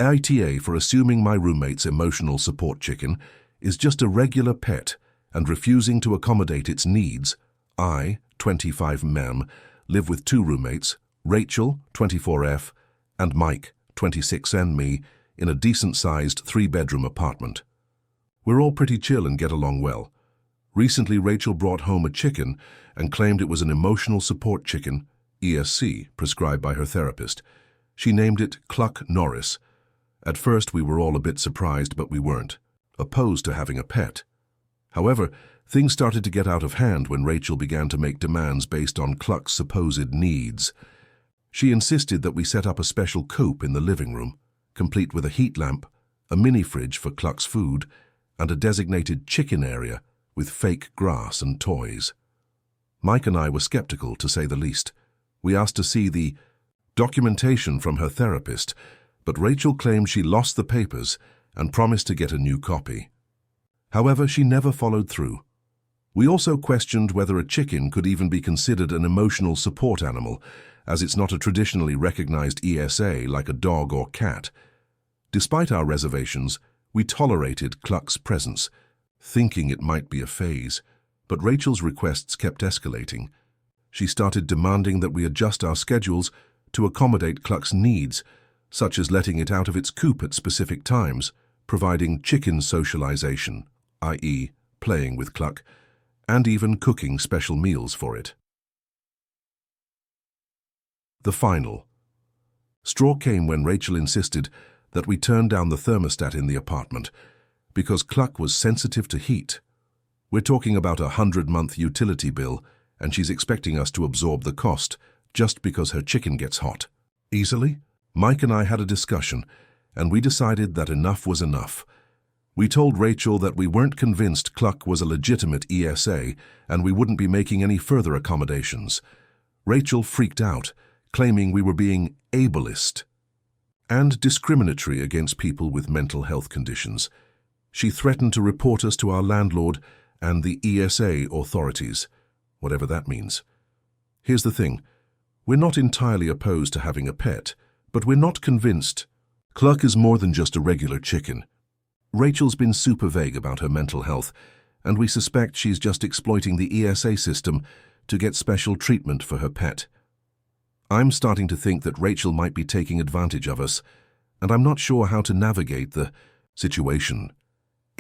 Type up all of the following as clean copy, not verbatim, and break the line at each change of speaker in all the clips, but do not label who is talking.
ITA for assuming my roommate's emotional support chicken is just a regular pet and refusing to accommodate its needs. I, 25 mem, live with two roommates, Rachel, 24F, and Mike, 26N me, in a decent-sized 3-bedroom apartment. We're all pretty chill and get along well. Recently, Rachel brought home a chicken and claimed it was an emotional support chicken, ESC, prescribed by her therapist. She named it Cluck Norris. At first, we were all a bit surprised, but we weren't opposed to having a pet. However, things started to get out of hand when Rachel began to make demands based on Cluck's supposed needs. She insisted that we set up a special coop in the living room, complete with a heat lamp, a mini fridge for Cluck's food, and a designated chicken area with fake grass and toys. Mike and I were skeptical, to say the least. We asked to see the documentation from her therapist, but Rachel claimed she lost the papers and promised to get a new copy. However, she never followed through. We also questioned whether a chicken could even be considered an emotional support animal, as it's not a traditionally recognized ESA like a dog or cat. Despite our reservations, we tolerated Cluck's presence, thinking it might be a phase, but Rachel's requests kept escalating. She started demanding that we adjust our schedules to accommodate Cluck's needs, such as letting it out of its coop at specific times, providing chicken socialization, i.e., playing with Cluck, and even cooking special meals for it. The final straw came when Rachel insisted that we turn down the thermostat in the apartment because Cluck was sensitive to heat. We're talking about a 100-month utility bill, and she's expecting us to absorb the cost just because her chicken gets hot. Easily, Mike and I had a discussion, and we decided that enough was enough. We told Rachel that we weren't convinced Cluck was a legitimate ESA, and we wouldn't be making any further accommodations. Rachel freaked out, claiming we were being ableist and discriminatory against people with mental health conditions. She threatened to report us to our landlord and the ESA authorities, whatever that means. Here's the thing. We're not entirely opposed to having a pet, but we're not convinced Cluck is more than just a regular chicken. Rachel's been super vague about her mental health, and we suspect she's just exploiting the ESA system to get special treatment for her pet. I'm starting to think that Rachel might be taking advantage of us, and I'm not sure how to navigate the situation.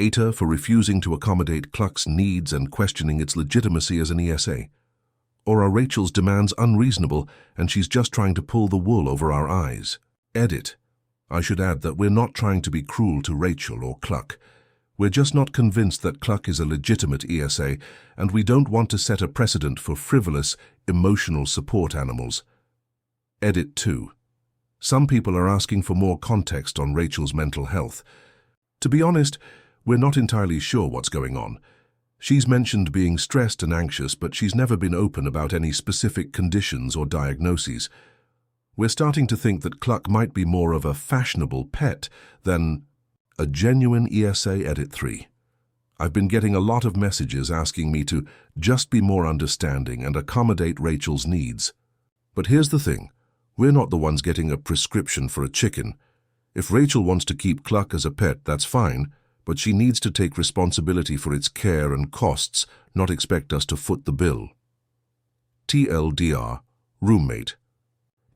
ATA for refusing to accommodate Cluck's needs and questioning its legitimacy as an ESA. Or are Rachel's demands unreasonable and she's just trying to pull the wool over our eyes? Edit. I should add that we're not trying to be cruel to Rachel or Cluck. We're just not convinced that Cluck is a legitimate ESA, and we don't want to set a precedent for frivolous, emotional support animals. Edit 2. Some people are asking for more context on Rachel's mental health. To be honest, we're not entirely sure what's going on. She's mentioned being stressed and anxious, but she's never been open about any specific conditions or diagnoses. We're starting to think that Cluck might be more of a fashionable pet than a genuine ESA. Edit 3. I've been getting a lot of messages asking me to just be more understanding and accommodate Rachel's needs. But here's the thing. We're not the ones getting a prescription for a chicken. If Rachel wants to keep Cluck as a pet, that's fine, but she needs to take responsibility for its care and costs, not expect us to foot the bill. TLDR, roommate.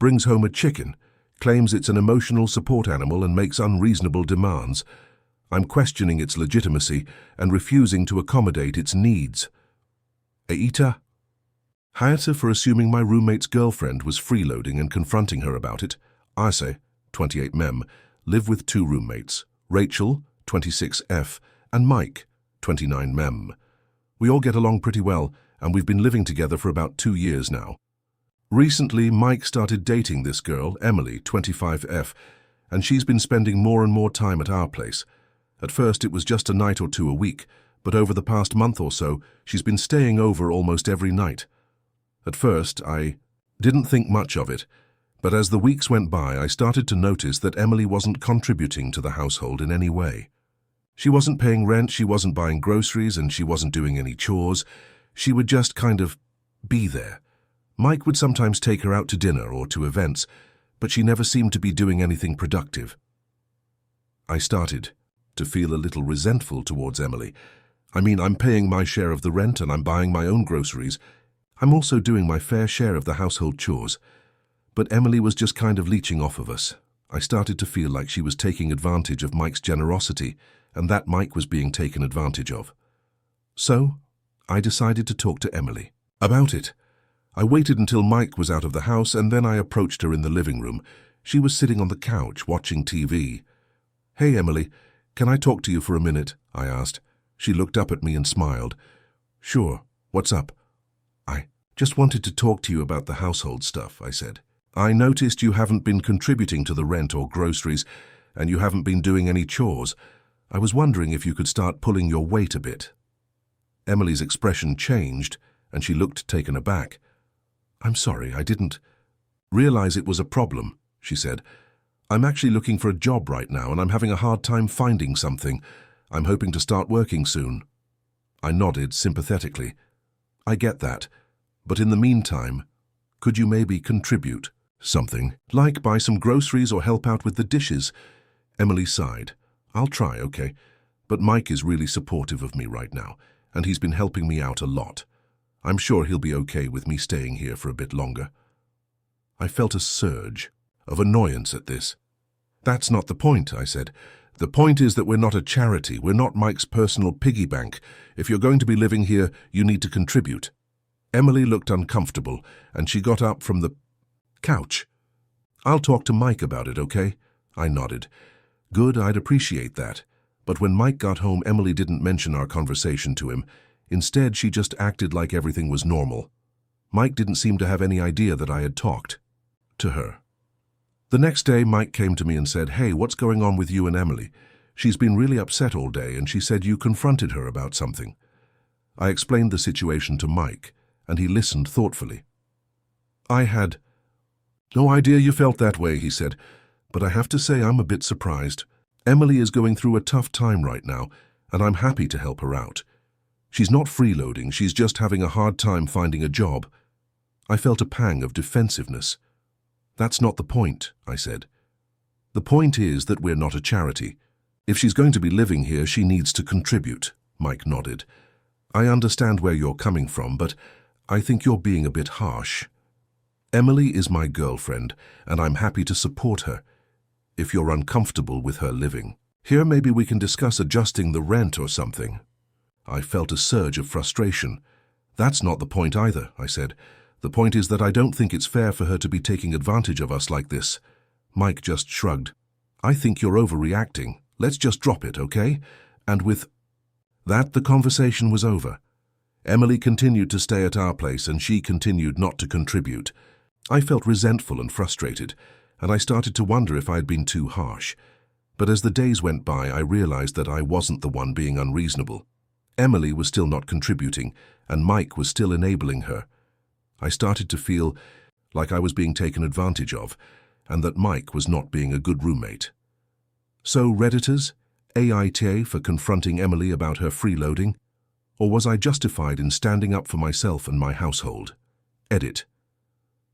Brings home a chicken, claims it's an emotional support animal and makes unreasonable demands. I'm questioning its legitimacy and refusing to accommodate its needs. AITA. Hayata for assuming my roommate's girlfriend was freeloading and confronting her about it. Arse, 28 mem, live with two roommates, Rachel, 26F, and Mike, 29 mem. We all get along pretty well, and we've been living together for about 2 years now. Recently, Mike started dating this girl, Emily, 25F, and she's been spending more and more time at our place. At first, it was just a night or two a week, but over the past month or so, she's been staying over almost every night. At first, I didn't think much of it, but as the weeks went by, I started to notice that Emily wasn't contributing to the household in any way. She wasn't paying rent, she wasn't buying groceries, and she wasn't doing any chores. She would just kind of be there. Mike would sometimes take her out to dinner or to events, but she never seemed to be doing anything productive. I started to feel a little resentful towards Emily. I mean, I'm paying my share of the rent and I'm buying my own groceries. I'm also doing my fair share of the household chores. But Emily was just kind of leeching off of us. I started to feel like she was taking advantage of Mike's generosity and that Mike was being taken advantage of. So, I decided to talk to Emily about it. I waited until Mike was out of the house and then I approached her in the living room. She was sitting on the couch watching TV. "Hey, Emily, can I talk to you for a minute?" I asked. She looked up at me and smiled. "Sure, what's up?" "I just wanted to talk to you about the household stuff," I said. "I noticed you haven't been contributing to the rent or groceries, and you haven't been doing any chores. I was wondering if you could start pulling your weight a bit." Emily's expression changed, and she looked taken aback. "I'm sorry, I didn't realize it was a problem," she said. "I'm actually looking for a job right now, and I'm having a hard time finding something. I'm hoping to start working soon." I nodded sympathetically. "I get that, but in the meantime, could you maybe contribute something, like buy some groceries or help out with the dishes?" Emily sighed. "I'll try, okay, but Mike is really supportive of me right now, and he's been helping me out a lot. I'm sure he'll be okay with me staying here for a bit longer." I felt a surge of annoyance at this. "That's not the point," I said. "The point is that we're not a charity. We're not Mike's personal piggy bank. If you're going to be living here, you need to contribute." Emily looked uncomfortable, and she got up from the couch. "I'll talk to Mike about it, okay?" I nodded. "Good, I'd appreciate that." But when Mike got home, Emily didn't mention our conversation to him. Instead, she just acted like everything was normal. Mike didn't seem to have any idea that I had talked to her. The next day, Mike came to me and said, "Hey, what's going on with you and Emily? She's been really upset all day, and she said you confronted her about something." I explained the situation to Mike, and he listened thoughtfully. "I had no idea you felt that way," he said, "but I have to say I'm a bit surprised. Emily is going through a tough time right now, and I'm happy to help her out. She's not freeloading, she's just having a hard time finding a job." I felt a pang of defensiveness. "That's not the point," I said. "The point is that we're not a charity. If she's going to be living here, she needs to contribute." Mike nodded. "I understand where you're coming from, but I think you're being a bit harsh. Emily is my girlfriend, and I'm happy to support her. If you're uncomfortable with her living here, maybe we can discuss adjusting the rent or something." I felt a surge of frustration. "That's not the point either," I said. "The point is that I don't think it's fair for her to be taking advantage of us like this." Mike just shrugged. "I think you're overreacting. Let's just drop it, okay?" And with that, the conversation was over. Emily continued to stay at our place, and she continued not to contribute. I felt resentful and frustrated, and I started to wonder if I had been too harsh. But as the days went by, I realized that I wasn't the one being unreasonable. Emily was still not contributing, and Mike was still enabling her. I started to feel like I was being taken advantage of, and that Mike was not being a good roommate. So, Redditors, AITA for confronting Emily about her freeloading? Or was I justified in standing up for myself and my household? Edit.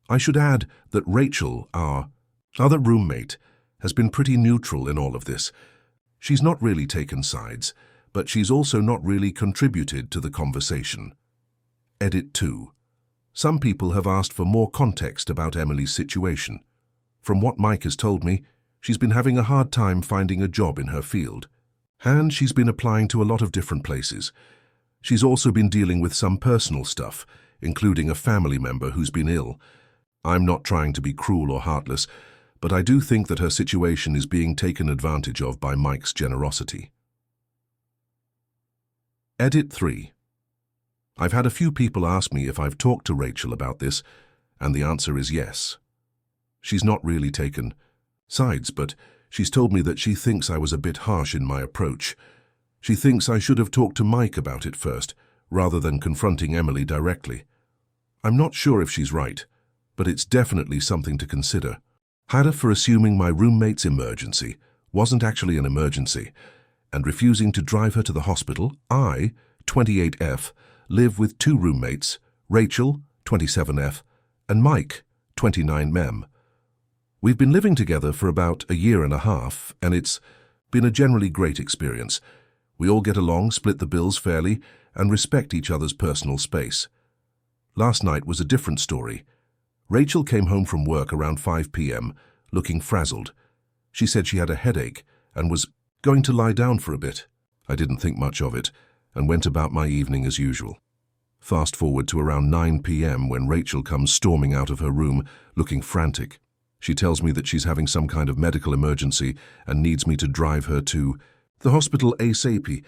I should add that Rachel, our other roommate, has been pretty neutral in all of this. She's not really taken sides, but she's also not really contributed to the conversation. Edit 2. Some people have asked for more context about Emily's situation. From what Mike has told me, she's been having a hard time finding a job in her field. And she's been applying to a lot of different places. She's also been dealing with some personal stuff, including a family member who's been ill. I'm not trying to be cruel or heartless, but I do think that her situation is being taken advantage of by Mike's generosity. Edit 3. I've had a few people ask me if I've talked to Rachel about this, and the answer is yes. She's not really taken sides, but she's told me that she thinks I was a bit harsh in my approach. She thinks I should have talked to Mike about it first, rather than confronting Emily directly. I'm not sure if she's right, but it's definitely something to consider. Had her for assuming my roommate's emergency wasn't actually an emergency, and refusing to drive her to the hospital. I, 28F, live with two roommates, Rachel, 27F, and Mike, 29 Mem. We've been living together for about a year and a half, and it's Been a generally great experience. We all get along, split the bills fairly, and respect each other's personal space. Last night was a different story. Rachel came home from work around 5 p.m., looking frazzled. She said she had a headache and was going to lie down for a bit. I didn't think much of it and went about my evening as usual. Fast forward to around 9 p.m. when Rachel comes storming out of her room, looking frantic. She tells me that she's having some kind of medical emergency and needs me to drive her to the hospital ASAP.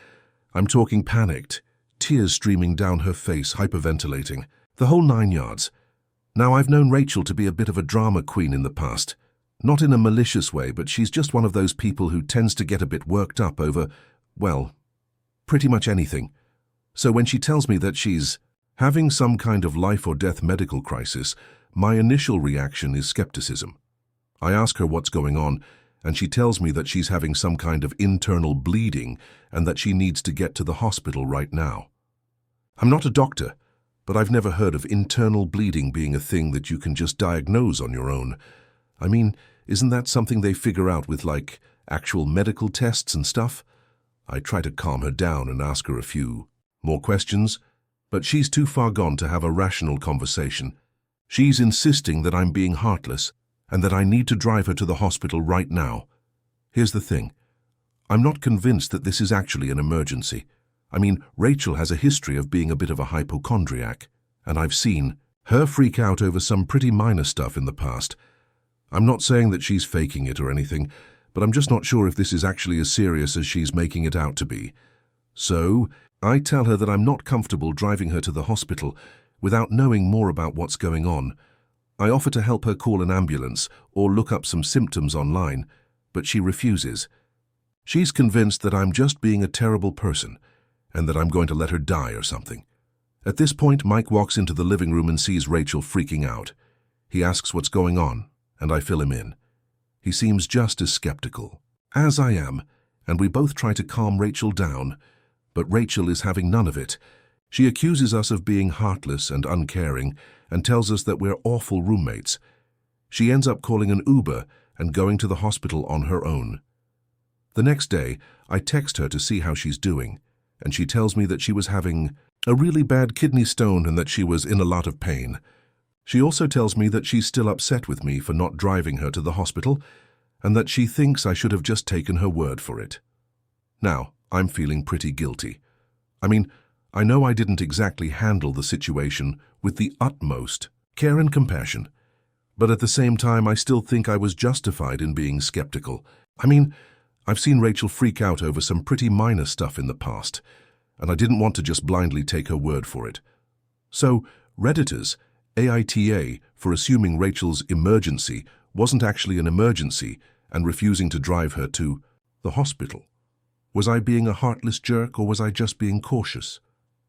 I'm talking panicked, tears streaming down her face, hyperventilating, the whole 9 yards. Now, I've known Rachel to be a bit of a drama queen in the past. Not in a malicious way, but she's just one of those people who tends to get a bit worked up over, well, pretty much anything. So when she tells me that she's having some kind of life or death medical crisis, my initial reaction is skepticism. I ask her what's going on, and she tells me that she's having some kind of internal bleeding and that she needs to get to the hospital right now. I'm not a doctor, but I've never heard of internal bleeding being a thing that you can just diagnose on your own. I mean, isn't that something they figure out with, like, actual medical tests and stuff? I try to calm her down and ask her a few more questions, but she's too far gone to have a rational conversation. She's insisting that I'm being heartless and that I need to drive her to the hospital right now. Here's the thing. I'm not convinced that this is actually an emergency. I mean, Rachel has a history of being a bit of a hypochondriac, and I've seen her freak out over some pretty minor stuff in the past. I'm not saying that she's faking it or anything, but I'm just not sure if this is actually as serious as she's making it out to be. So, I tell her that I'm not comfortable driving her to the hospital without knowing more about what's going on. I offer to help her call an ambulance or look up some symptoms online, but she refuses. She's convinced that I'm just being a terrible person and that I'm going to let her die or something. At this point, Mike walks into the living room and sees Rachel freaking out. He asks what's going on, and I fill him in. He seems just as skeptical, as I am, and we both try to calm Rachel down, but Rachel is having none of it. She accuses us of being heartless and uncaring and tells us that we're awful roommates. She ends up calling an Uber and going to the hospital on her own. The next day, I text her to see how she's doing, and she tells me that she was having a really bad kidney stone and that she was in a lot of pain. She also tells me that she's still upset with me for not driving her to the hospital and that she thinks I should have just taken her word for it. Now, I'm feeling pretty guilty. I mean, I know I didn't exactly handle the situation with the utmost care and compassion, but at the same time I still think I was justified in being skeptical. I mean, I've seen Rachel freak out over some pretty minor stuff in the past, and I didn't want to just blindly take her word for it. So, Redditors, AITA, for assuming Rachel's emergency wasn't actually an emergency and refusing to drive her to the hospital. Was I being a heartless jerk or was I just being cautious?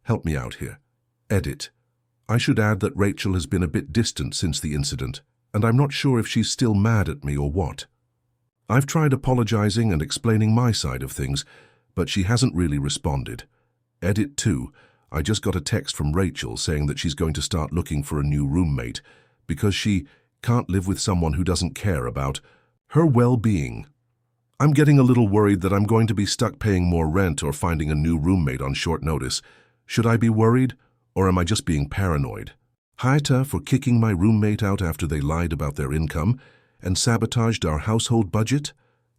Help me out here. Edit. I should add that Rachel has been a bit distant since the incident, and I'm not sure if she's still mad at me or what. I've tried apologizing and explaining my side of things, but she hasn't really responded. Edit 2. I just got a text from Rachel saying that she's going to start looking for a new roommate because she can't live with someone who doesn't care about her well-being. I'm getting a little worried that I'm going to be stuck paying more rent or finding a new roommate on short notice. Should I be worried, or am I just being paranoid? Haita for kicking my roommate out after they lied about their income and sabotaged our household budget.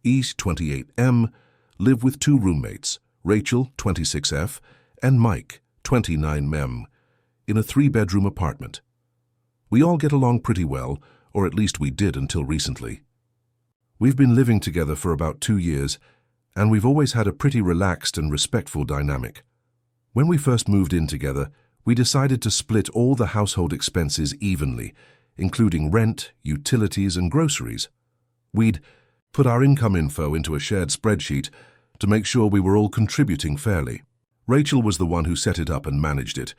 East 28M, live with 2 roommates, Rachel, 26F, and Mike, 29M, in a 3-bedroom apartment. We all get along pretty well, or at least we did until recently. We've been living together for about 2 years, and we've always had a pretty relaxed and respectful dynamic. When we first moved in together, we decided to split all the household expenses evenly, including rent, utilities, and groceries. We'd put our income info into a shared spreadsheet to make sure we were all contributing fairly. Rachel was the one who set it up and managed it,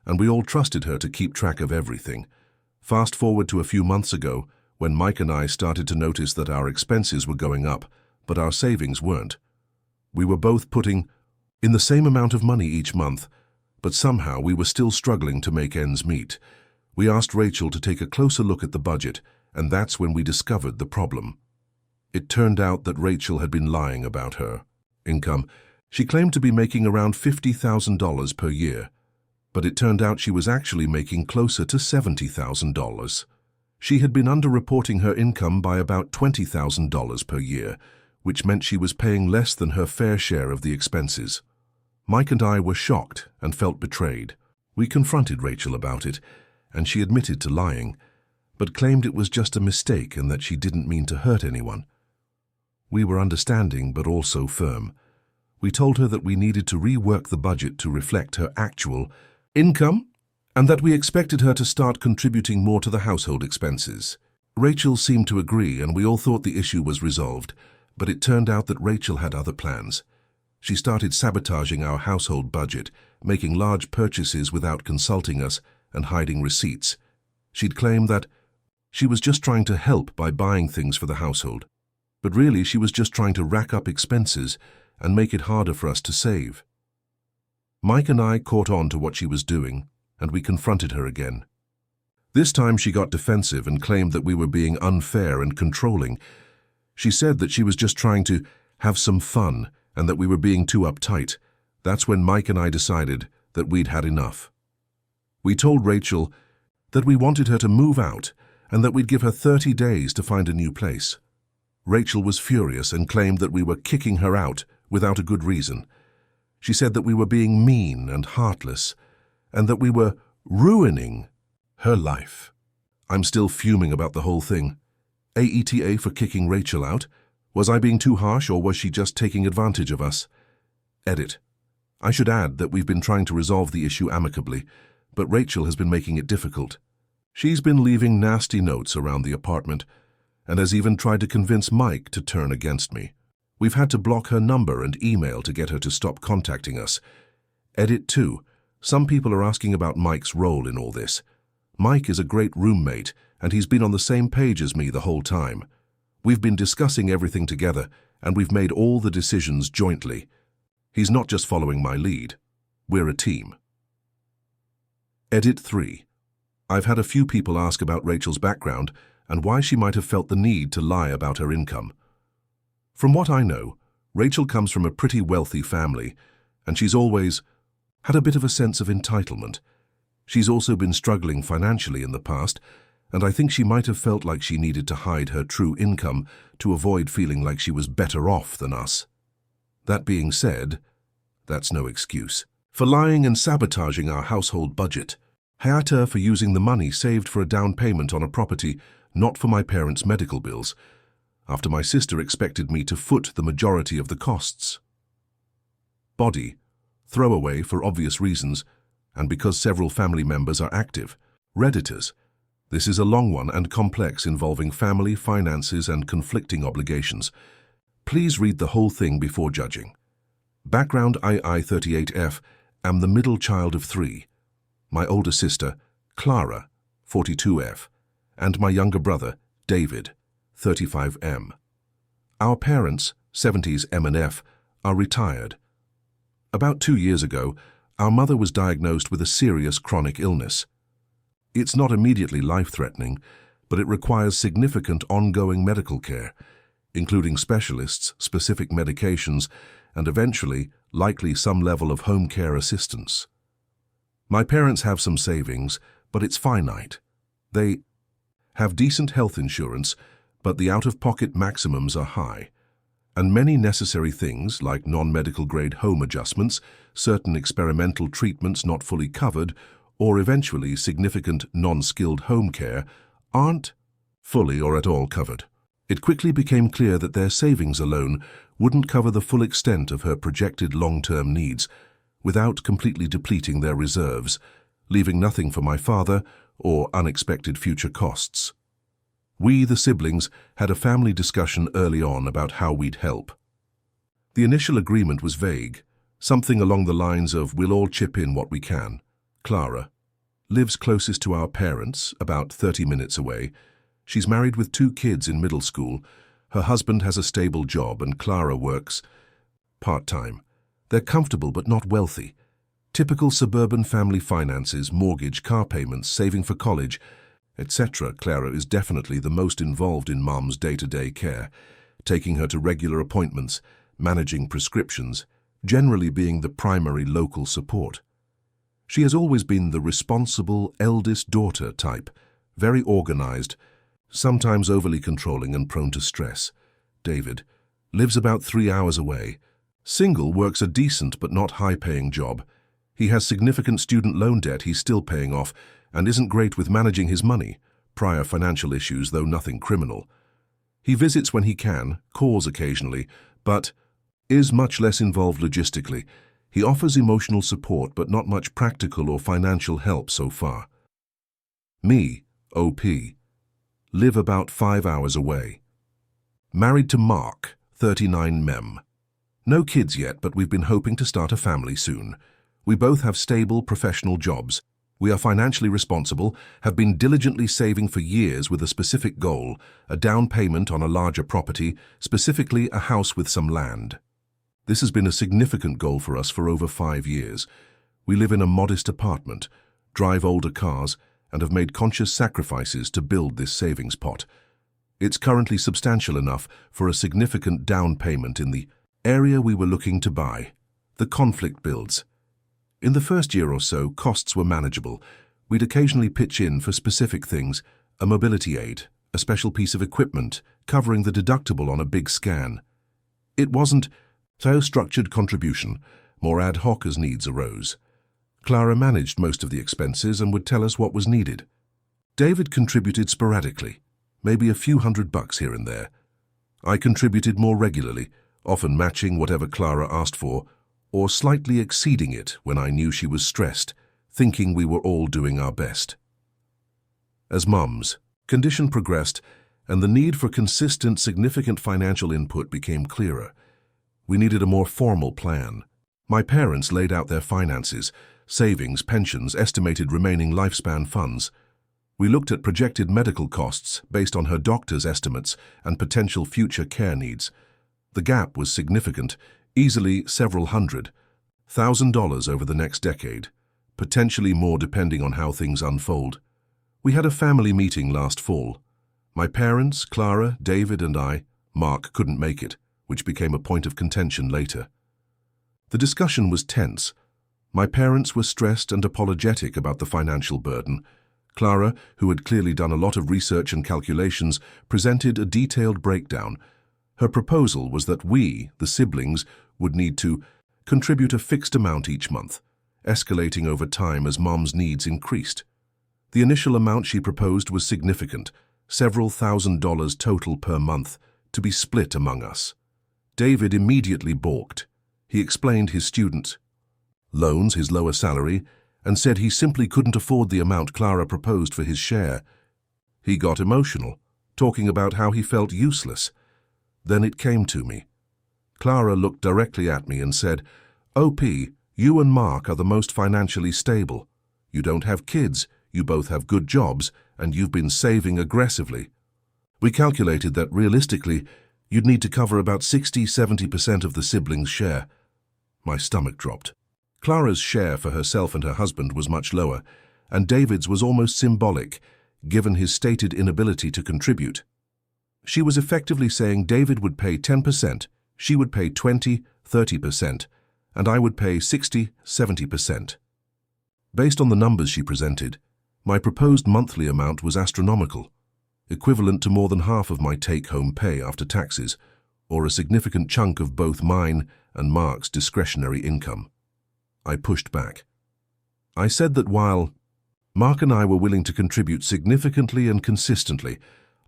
and we all trusted her to keep track of everything. Fast forward to a few months ago, when Mike and I started to notice that our expenses were going up, but our savings weren't. We were both putting in the same amount of money each month, but somehow we were still struggling to make ends meet. We asked Rachel to take a closer look at the budget, and that's when we discovered the problem. It turned out that Rachel had been lying about her income. She claimed to be making around $50,000 per year, but it turned out she was actually making closer to $70,000. She had been underreporting her income by about $20,000 per year, which meant she was paying less than her fair share of the expenses. Mike and I were shocked and felt betrayed. We confronted Rachel about it, and she admitted to lying, but claimed it was just a mistake and that she didn't mean to hurt anyone. We were understanding but also firm. We told her that we needed to rework the budget to reflect her actual income and that we expected her to start contributing more to the household expenses. Rachel seemed to agree, and we all thought the issue was resolved, but it turned out that Rachel had other plans. She started sabotaging our household budget, making large purchases without consulting us and hiding receipts. She'd claimed that she was just trying to help by buying things for the household, but really she was just trying to rack up expenses and make it harder for us to save. Mike and I caught on to what she was doing, and we confronted her again. This time she got defensive and claimed that we were being unfair and controlling. She said that she was just trying to have some fun and that we were being too uptight. That's when Mike and I decided that we'd had enough. We told Rachel that we wanted her to move out and that we'd give her 30 days to find a new place. Rachel was furious and claimed that we were kicking her out without a good reason. She said that we were being mean and heartless and that we were ruining her life. I'm still fuming about the whole thing. AETA for kicking Rachel out? Was I being too harsh, or was she just taking advantage of us? Edit. I should add that we've been trying to resolve the issue amicably, but Rachel has been making it difficult. She's been leaving nasty notes around the apartment and has even tried to convince Mike to turn against me. We've had to block her number and email to get her to stop contacting us. Edit 2. Some people are asking about Mike's role in all this. Mike is a great roommate, and he's been on the same page as me the whole time. We've been discussing everything together, and we've made all the decisions jointly. He's not just following my lead. We're a team. Edit 3. I've had a few people ask about Rachel's background and why she might have felt the need to lie about her income. From what I know, Rachel comes from a pretty wealthy family, and she's always had a bit of a sense of entitlement. She's also been struggling financially in the past, and I think she might have felt like she needed to hide her true income to avoid feeling like she was better off than us. That being said, that's no excuse for lying and sabotaging our household budget. Hayata for using the money saved for a down payment on a property, not for my parents' medical bills, after my sister expected me to foot the majority of the costs. Body, throwaway for obvious reasons, and because several family members are active. Redditors. This is a long one and complex, involving family, finances, and conflicting obligations. Please read the whole thing before judging. Background: II-38F, am the middle child of 3. My older sister, Clara, 42F, and my younger brother, David, 35M. Our parents, 70s M and F, are retired. About 2 years ago, our mother was diagnosed with a serious chronic illness. It's not immediately life-threatening, but it requires significant ongoing medical care, including specialists, specific medications, and eventually, likely some level of home care assistance. My parents have some savings, but it's finite. They have decent health insurance, but the out-of-pocket maximums are high, and many necessary things like non-medical grade home adjustments, certain experimental treatments not fully covered, or eventually significant non-skilled home care aren't fully or at all covered. It quickly became clear that their savings alone wouldn't cover the full extent of her projected long-term needs without completely depleting their reserves, leaving nothing for my father or unexpected future costs. We, the siblings, had a family discussion early on about how we'd help. The initial agreement was vague, something along the lines of "we'll all chip in what we can." Clara lives closest to our parents, about 30 minutes away. She's married with 2 kids in middle school. Her husband has a stable job and Clara works part-time. They're comfortable but not wealthy. Typical suburban family finances, mortgage, car payments, saving for college, etc. Clara is definitely the most involved in Mom's day-to-day care, taking her to regular appointments, managing prescriptions, generally being the primary local support. She has always been the responsible eldest daughter type, very organized, sometimes overly controlling and prone to stress. David lives about 3 hours away. Single, works a decent but not high-paying job. He has significant student loan debt he's still paying off and isn't great with managing his money, prior financial issues though nothing criminal. He visits when he can, calls occasionally, but is much less involved logistically. He offers emotional support but not much practical or financial help so far. Me, OP, live about 5 hours away. Married to Mark, 39 Mem. No kids yet, but we've been hoping to start a family soon. We both have stable professional jobs. We are financially responsible, have been diligently saving for years with a specific goal, a down payment on a larger property, specifically a house with some land. This has been a significant goal for us for over 5 years. We live in a modest apartment, drive older cars, and have made conscious sacrifices to build this savings pot. It's currently substantial enough for a significant down payment in the area we were looking to buy. The conflict builds. In the first year or so, costs were manageable. We'd occasionally pitch in for specific things, a mobility aid, a special piece of equipment, covering the deductible on a big scan. It wasn't so structured contribution, more ad hoc as needs arose. Clara managed most of the expenses and would tell us what was needed. David contributed sporadically, maybe a few $100 here and there. I contributed more regularly, often matching whatever Clara asked for, or slightly exceeding it when I knew she was stressed, thinking we were all doing our best. As mums, condition progressed, and the need for consistent, significant financial input became clearer. We needed a more formal plan. My parents laid out their finances, savings, pensions, estimated remaining lifespan funds. We looked at projected medical costs based on her doctor's estimates and potential future care needs. The gap was significant, easily several $100,000 over the next decade, potentially more depending on how things unfold. We had a family meeting last fall. My parents, Clara, David, and I. Mark couldn't make it, which became a point of contention later. The discussion was tense. My parents were stressed and apologetic about the financial burden. Clara, who had clearly done a lot of research and calculations, presented a detailed breakdown. Her proposal was that we, the siblings, would need to contribute a fixed amount each month, escalating over time as Mom's needs increased. The initial amount she proposed was significant, several $1,000s total per month, to be split among us. David immediately balked. He explained his student loans, his lower salary, and said he simply couldn't afford the amount Clara proposed for his share. He got emotional, talking about how he felt useless. Then it came to me. Clara looked directly at me and said, "OP, you and Mark are the most financially stable. You don't have kids, you both have good jobs, and you've been saving aggressively. We calculated that realistically, you'd need to cover about 60–70% of the siblings' share." My stomach dropped. Clara's share for herself and her husband was much lower, and David's was almost symbolic, given his stated inability to contribute. She was effectively saying David would pay 10%, she would pay 20–30%, and I would pay 60–70%. Based on the numbers she presented, my proposed monthly amount was astronomical, equivalent to more than half of my take-home pay after taxes, or a significant chunk of both mine and Mark's discretionary income. I pushed back. I said that while Mark and I were willing to contribute significantly and consistently,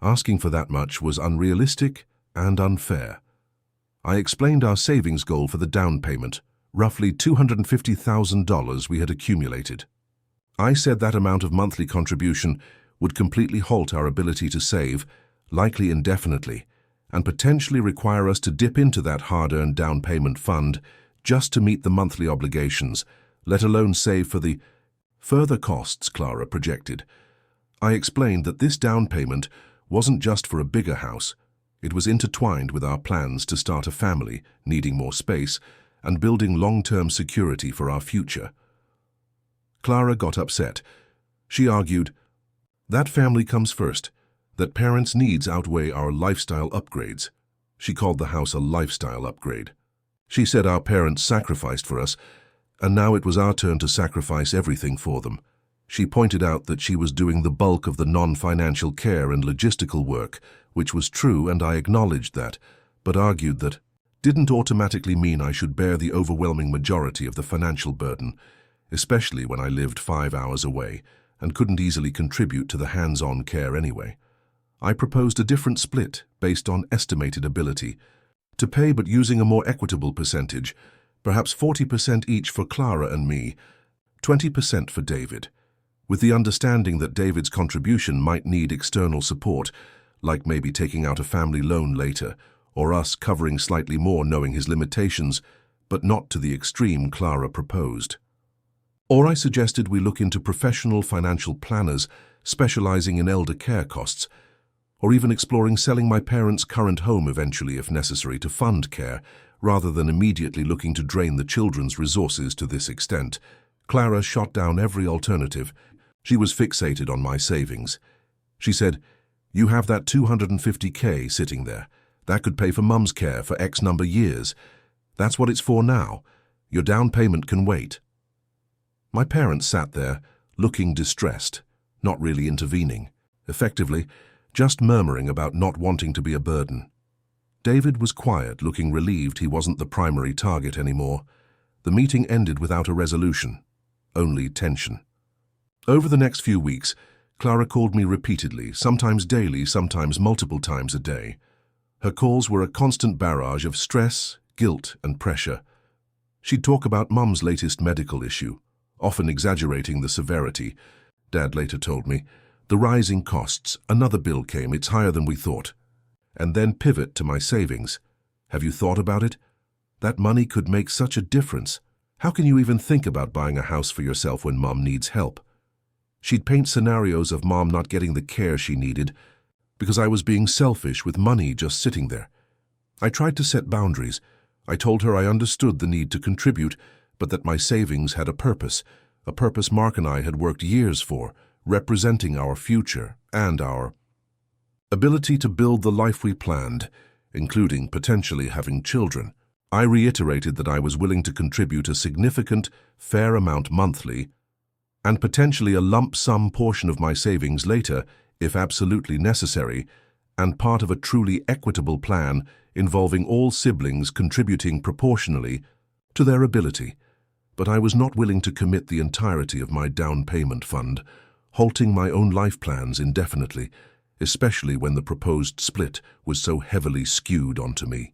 asking for that much was unrealistic and unfair. I explained our savings goal for the down payment, roughly $250,000 we had accumulated. I said that amount of monthly contribution would completely halt our ability to save, likely indefinitely, and potentially require us to dip into that hard-earned down payment fund just to meet the monthly obligations, let alone save for the further costs Clara projected. I explained that this down payment wasn't just for a bigger house. It was intertwined with our plans to start a family, needing more space, and building long-term security for our future. Clara got upset. She argued, "That family comes first, that parents' needs outweigh our lifestyle upgrades. She called the house a lifestyle upgrade. She said our parents sacrificed for us, and now it was our turn to sacrifice everything for them. She pointed out that she was doing the bulk of the non-financial care and logistical work, which was true, and I acknowledged that, but argued that didn't automatically mean I should bear the overwhelming majority of the financial burden, especially when I lived 5 hours away and couldn't easily contribute to the hands-on care anyway. I proposed a different split based on estimated ability, to pay but using a more equitable percentage, perhaps 40% each for Clara and me, 20% for David, with the understanding that David's contribution might need external support, like maybe taking out a family loan later, or us covering slightly more knowing his limitations, but not to the extreme Clara proposed. Or I suggested we look into professional financial planners specializing in elder care costs, or even exploring selling my parents' current home eventually if necessary to fund care, rather than immediately looking to drain the children's resources to this extent. Clara shot down every alternative. She was fixated on my savings. She said, "You have that $250K sitting there. That could pay for Mum's care for X number years. That's what it's for now. Your down payment can wait." My parents sat there, looking distressed, not really intervening, effectively just murmuring about not wanting to be a burden. David was quiet, looking relieved he wasn't the primary target anymore. The meeting ended without a resolution, only tension. Over the next few weeks, Clara called me repeatedly, sometimes daily, sometimes multiple times a day. Her calls were a constant barrage of stress, guilt, and pressure. She'd talk about Mum's latest medical issue, often exaggerating the severity. Dad later told me, the rising costs, another bill came, it's higher than we thought. And then pivot to my savings. Have you thought about it? That money could make such a difference. How can you even think about buying a house for yourself when Mum needs help? She'd paint scenarios of Mom not getting the care she needed because I was being selfish with money just sitting there. I tried to set boundaries. I told her I understood the need to contribute, but that my savings had a purpose Mark and I had worked years for, representing our future and our ability to build the life we planned, including potentially having children. I reiterated that I was willing to contribute a significant, fair amount monthly, and potentially a lump sum portion of my savings later, if absolutely necessary, and part of a truly equitable plan involving all siblings contributing proportionally to their ability. But I was not willing to commit the entirety of my down payment fund, halting my own life plans indefinitely, especially when the proposed split was so heavily skewed onto me.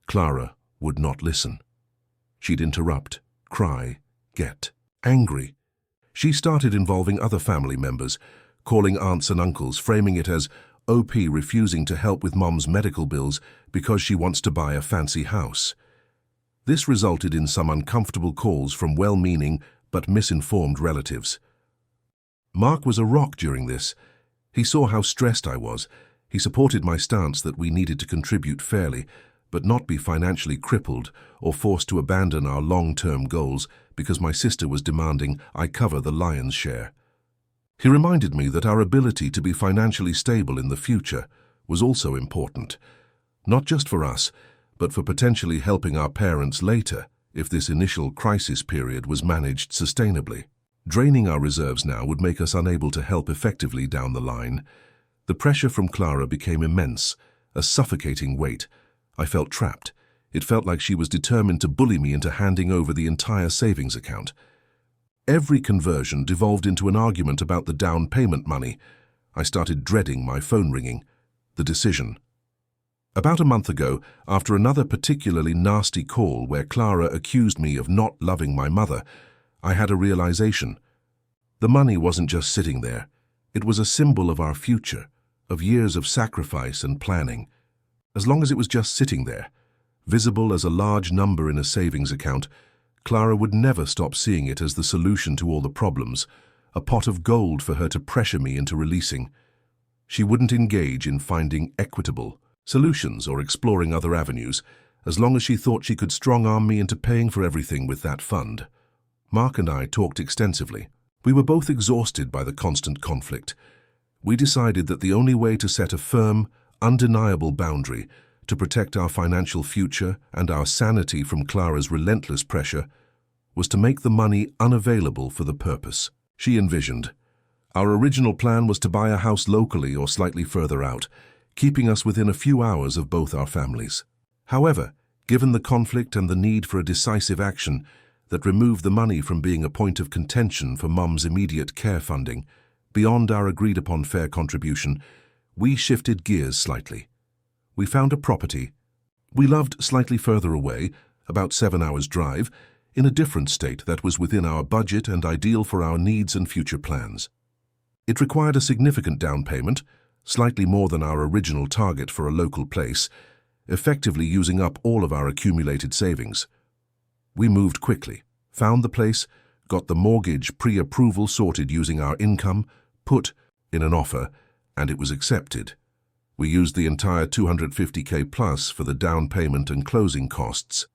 Clara would not listen. She'd interrupt, cry, get angry. She started involving other family members, calling aunts and uncles, framing it as OP refusing to help with Mom's medical bills because she wants to buy a fancy house. This resulted in some uncomfortable calls from well-meaning but misinformed relatives. Mark was a rock during this. He saw how stressed I was. He supported my stance that we needed to contribute fairly, but not be financially crippled or forced to abandon our long-term goals because my sister was demanding I cover the lion's share. He reminded me that our ability to be financially stable in the future was also important, not just for us, but for potentially helping our parents later if this initial crisis period was managed sustainably. Draining our reserves now would make us unable to help effectively down the line. The pressure from Clara became immense, a suffocating weight. I felt trapped. It felt like she was determined to bully me into handing over the entire savings account. Every conversion devolved into an argument about the down payment money. I started dreading my phone ringing. The decision. About a month ago, after another particularly nasty call where Clara accused me of not loving my mother, I had a realization. The money wasn't just sitting there. It was a symbol of our future, of years of sacrifice and planning. As long as it was just sitting there, visible as a large number in a savings account, Clara would never stop seeing it as the solution to all the problems, a pot of gold for her to pressure me into releasing. She wouldn't engage in finding equitable solutions or exploring other avenues, as long as she thought she could strong-arm me into paying for everything with that fund. Mark and I talked extensively. We were both exhausted by the constant conflict. We decided that the only way to set a firm, undeniable boundary, to protect our financial future and our sanity from Clara's relentless pressure, was to make the money unavailable for the purpose she envisioned. Our original plan was to buy a house locally or slightly further out, keeping us within a few hours of both our families. However, given the conflict and the need for a decisive action that removed the money from being a point of contention for Mum's immediate care funding, beyond our agreed-upon fair contribution, we shifted gears slightly. We found a property we loved slightly further away, about 7 hours' drive, in a different state that was within our budget and ideal for our needs and future plans. It required a significant down payment, slightly more than our original target for a local place, effectively using up all of our accumulated savings. We moved quickly, found the place, got the mortgage pre-approval sorted using our income, put in an offer, and it was accepted. We used the entire $250K plus for the down payment and closing costs.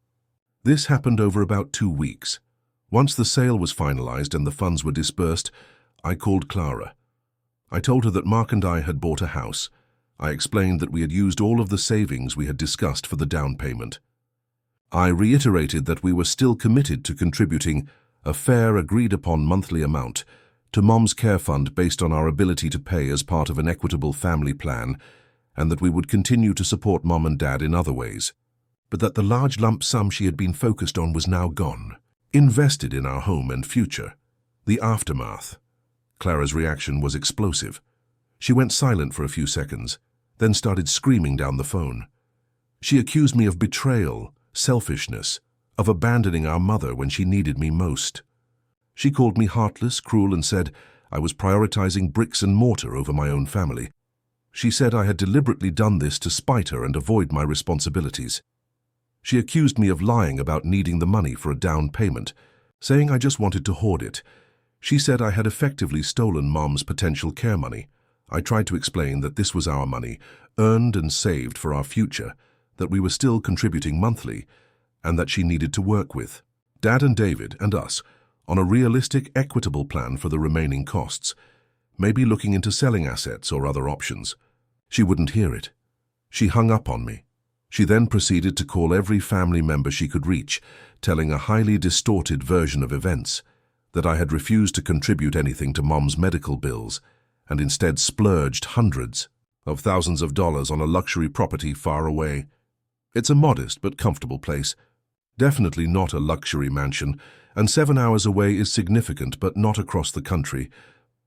This happened over about 2 weeks. Once the sale was finalized and the funds were dispersed, I called Clara. I told her that Mark and I had bought a house. I explained that we had used all of the savings we had discussed for the down payment. I reiterated that we were still committed to contributing a fair, agreed-upon monthly amount to Mom's care fund based on our ability to pay as part of an equitable family plan, and that we would continue to support Mom and Dad in other ways, but that the large lump sum she had been focused on was now gone, invested in our home and future. The aftermath. Clara's reaction was explosive. She went silent for a few seconds, then started screaming down the phone. She accused me of betrayal, selfishness, of abandoning our mother when she needed me most. She called me heartless, cruel, and said I was prioritizing bricks and mortar over my own family. She said I had deliberately done this to spite her and avoid my responsibilities. She accused me of lying about needing the money for a down payment, saying I just wanted to hoard it. She said I had effectively stolen Mom's potential care money. I tried to explain that this was our money, earned and saved for our future, that we were still contributing monthly, and that she needed to work with Dad and David and us on a realistic, equitable plan for the remaining costs, maybe looking into selling assets or other options. She wouldn't hear it. She hung up on me. She then proceeded to call every family member she could reach, telling a highly distorted version of events, that I had refused to contribute anything to Mom's medical bills and instead splurged hundreds of thousands of dollars on a luxury property far away. It's a modest but comfortable place. Definitely not a luxury mansion, and 7 hours away is significant but not across the country.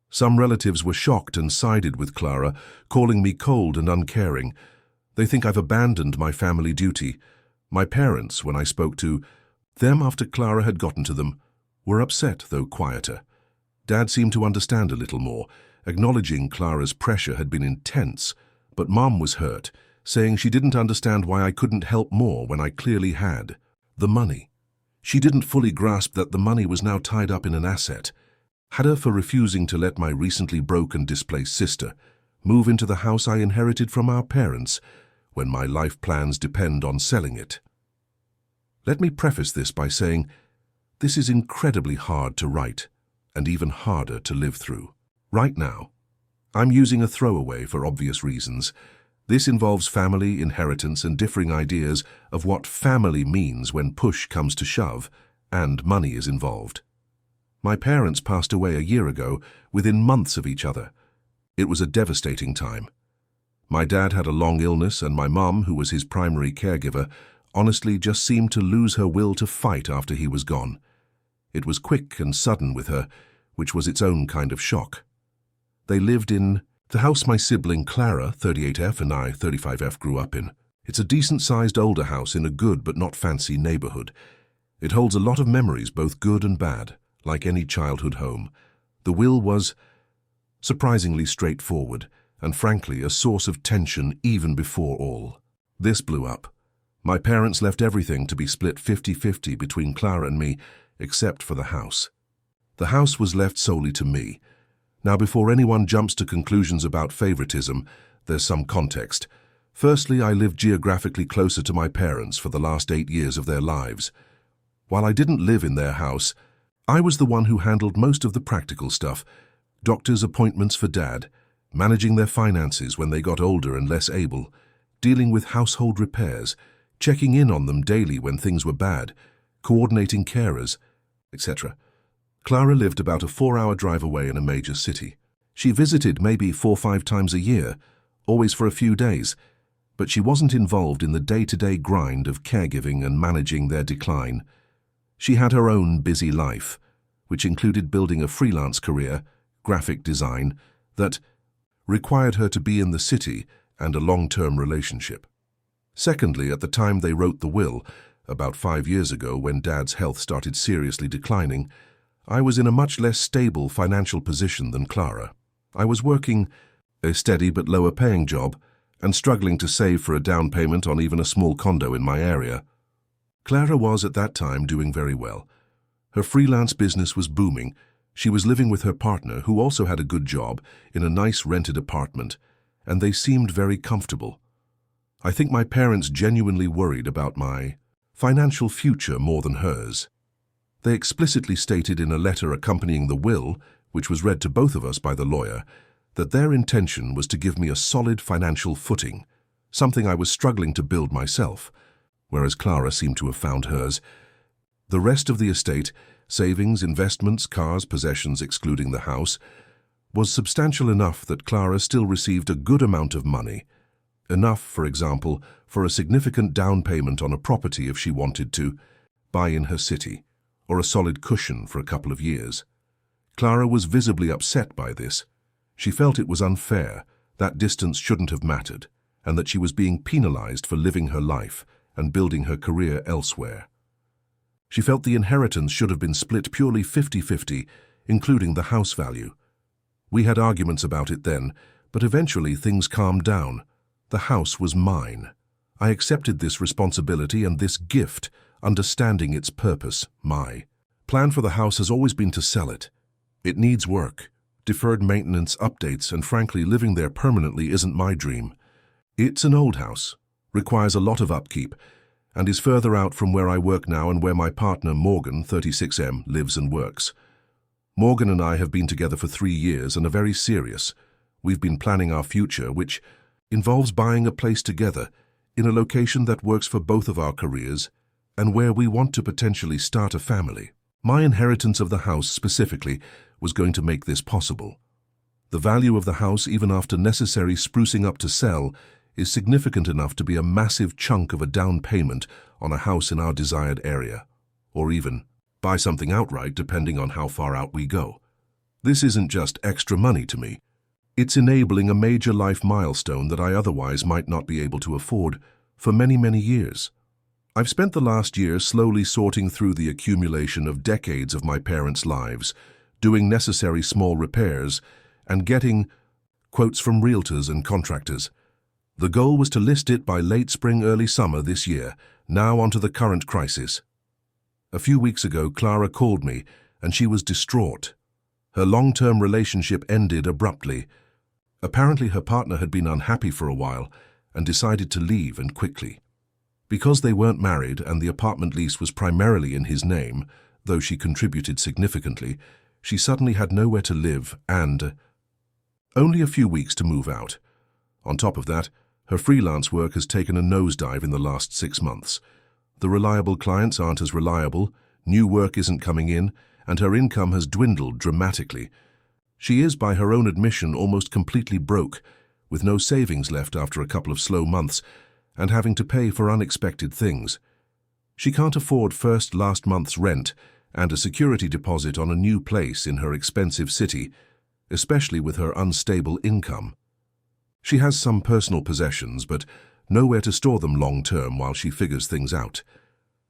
Some relatives were shocked and sided with Clara, calling me cold and uncaring. They think I've abandoned my family duty. My parents, when I spoke to them after Clara had gotten to them, were upset, though quieter. Dad seemed to understand a little more, acknowledging Clara's pressure had been intense, but Mom was hurt, saying she didn't understand why I couldn't help more when I clearly had the money. She didn't fully grasp that the money was now tied up in an asset. Had her for refusing to let my recently broke and displaced sister move into the house I inherited from our parents when my life plans depend on selling it. Let me preface this by saying this is incredibly hard to write and even harder to live through. Right now, I'm using a throwaway for obvious reasons. This involves family, inheritance, and differing ideas of what family means when push comes to shove and money is involved. My parents passed away a year ago, within months of each other. It was a devastating time. My dad had a long illness, and my mum, who was his primary caregiver, honestly just seemed to lose her will to fight after he was gone. It was quick and sudden with her, which was its own kind of shock. They lived in the house my sibling Clara, 38F, and I, 35F, grew up in. It's a decent-sized older house in a good but not fancy neighborhood. It holds a lot of memories, both good and bad, like any childhood home. The will was surprisingly straightforward, and frankly a source of tension even before all. This blew up. My parents left everything to be split 50-50 between Clara and me, except for the house. The house was left solely to me. Now, before anyone jumps to conclusions about favoritism, there's some context. Firstly, I lived geographically closer to my parents for the last 8 years of their lives. While I didn't live in their house, I was the one who handled most of the practical stuff: doctor's appointments for Dad, managing their finances when they got older and less able, dealing with household repairs, checking in on them daily when things were bad, coordinating carers, etc. Clara lived about a 4-hour drive away in a major city. She visited maybe 4 or 5 times a year, always for a few days, but she wasn't involved in the day-to-day grind of caregiving and managing their decline. She had her own busy life, which included building a freelance career, graphic design, that required her to be in the city and a long-term relationship. Secondly, at the time they wrote the will, about 5 years ago when Dad's health started seriously declining, I was in a much less stable financial position than Clara. I was working a steady but lower-paying job and struggling to save for a down payment on even a small condo in my area. Clara was at that time doing very well. Her freelance business was booming. She was living with her partner, who also had a good job, in a nice rented apartment, and they seemed very comfortable. I think my parents genuinely worried about my financial future more than hers. They explicitly stated in a letter accompanying the will, which was read to both of us by the lawyer, that their intention was to give me a solid financial footing, something I was struggling to build myself, whereas Clara seemed to have found hers. The rest of the estate, savings, investments, cars, possessions excluding the house, was substantial enough that Clara still received a good amount of money. Enough, for example, for a significant down payment on a property if she wanted to buy in her city, or a solid cushion for a couple of years. Clara was visibly upset by this. She felt it was unfair, that distance shouldn't have mattered, and that she was being penalized for living her life and building her career elsewhere. She felt the inheritance should have been split purely 50-50, including the house value. We had arguments about it then, but eventually things calmed down. The house was mine. I accepted this responsibility and this gift, understanding its purpose, my plan for the house has always been to sell it. It needs work, deferred maintenance, updates, and frankly, living there permanently isn't my dream. It's an old house, requires a lot of upkeep, and is further out from where I work now and where my partner, Morgan, 36M, lives and works. Morgan and I have been together for 3 years and are very serious. We've been planning our future, which involves buying a place together in a location that works for both of our careers and where we want to potentially start a family. My inheritance of the house specifically was going to make this possible. The value of the house, even after necessary sprucing up to sell, is significant enough to be a massive chunk of a down payment on a house in our desired area, or even buy something outright depending on how far out we go. This isn't just extra money to me. It's enabling a major life milestone that I otherwise might not be able to afford for many, many years. I've spent the last year slowly sorting through the accumulation of decades of my parents' lives, doing necessary small repairs, and getting quotes from realtors and contractors. The goal was to list it by late spring, early summer this year, now onto the current crisis. A few weeks ago, Clara called me, and she was distraught. Her long-term relationship ended abruptly. Apparently her partner had been unhappy for a while and decided to leave, and quickly. Because they weren't married and the apartment lease was primarily in his name, though she contributed significantly, she suddenly had nowhere to live and only a few weeks to move out. On top of that, her freelance work has taken a nosedive in the last 6 months. The reliable clients aren't as reliable, new work isn't coming in, and her income has dwindled dramatically. She is, by her own admission, almost completely broke, with no savings left after a couple of slow months, and having to pay for unexpected things. She can't afford last month's rent and a security deposit on a new place in her expensive city, especially with her unstable income. She has some personal possessions, but nowhere to store them long-term while she figures things out.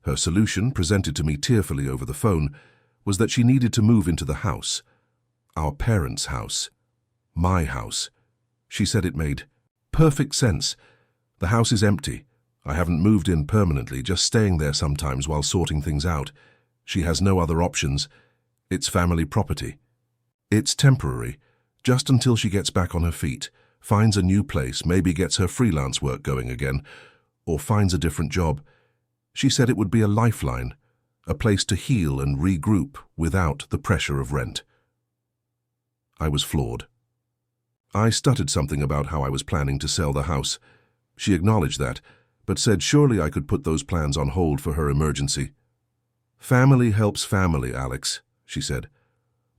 Her solution, presented to me tearfully over the phone, was that she needed to move into the house. Our parents' house. My house. She said it made perfect sense. The house is empty. I haven't moved in permanently, just staying there sometimes while sorting things out. She has no other options. It's family property. It's temporary, just until she gets back on her feet, finds a new place, maybe gets her freelance work going again, or finds a different job. She said it would be a lifeline, a place to heal and regroup without the pressure of rent. I was floored. I stuttered something about how I was planning to sell the house. She acknowledged that, but said surely I could put those plans on hold for her emergency. "Family helps family, Alex," she said.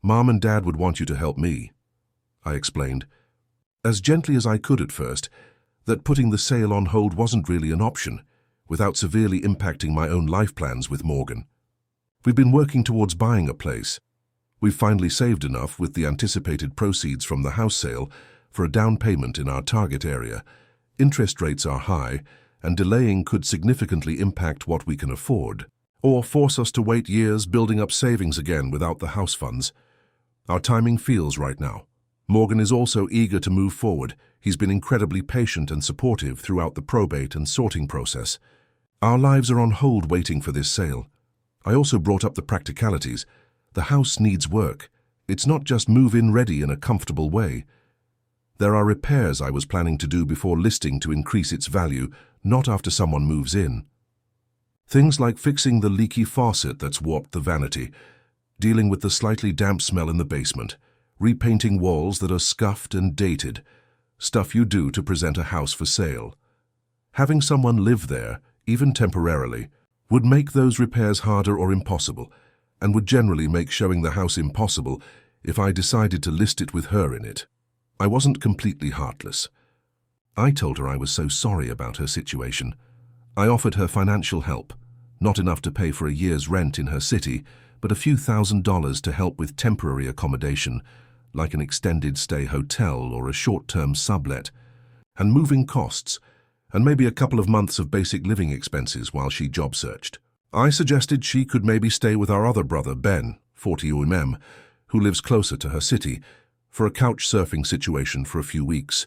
"Mom and Dad would want you to help me." I explained, as gently as I could at first, that putting the sale on hold wasn't really an option, without severely impacting my own life plans with Morgan. We've been working towards buying a place. We've finally saved enough with the anticipated proceeds from the house sale for a down payment in our target area. Interest rates are high, and delaying could significantly impact what we can afford, or force us to wait years building up savings again without the house funds. Our timing feels right now. Morgan is also eager to move forward. He's been incredibly patient and supportive throughout the probate and sorting process. Our lives are on hold waiting for this sale. I also brought up the practicalities. The house needs work. It's not just move-in ready in a comfortable way. There are repairs I was planning to do before listing to increase its value, not after someone moves in. Things like fixing the leaky faucet that's warped the vanity, dealing with the slightly damp smell in the basement, repainting walls that are scuffed and dated, stuff you do to present a house for sale. Having someone live there, even temporarily, would make those repairs harder or impossible, and would generally make showing the house impossible if I decided to list it with her in it. I wasn't completely heartless. I told her I was so sorry about her situation. I offered her financial help, not enough to pay for a year's rent in her city, but a few $1,000s to help with temporary accommodation, like an extended stay hotel or a short-term sublet, and moving costs, and maybe a couple of months of basic living expenses while she job searched. I suggested she could maybe stay with our other brother, Ben, 40 who lives closer to her city, for a couch surfing situation for a few weeks,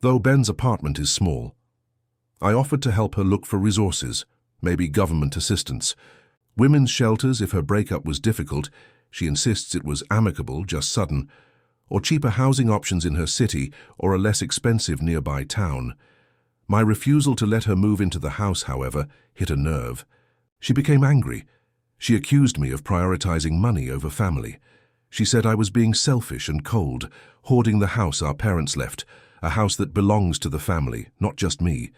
though Ben's apartment is small. I offered to help her look for resources, maybe government assistance, women's shelters if her breakup was difficult, she insists it was amicable, just sudden, or cheaper housing options in her city or a less expensive nearby town. My refusal to let her move into the house, however, hit a nerve. She became angry. She accused me of prioritizing money over family. She said I was being selfish and cold, hoarding the house our parents left, a house that belongs to the family, not just me.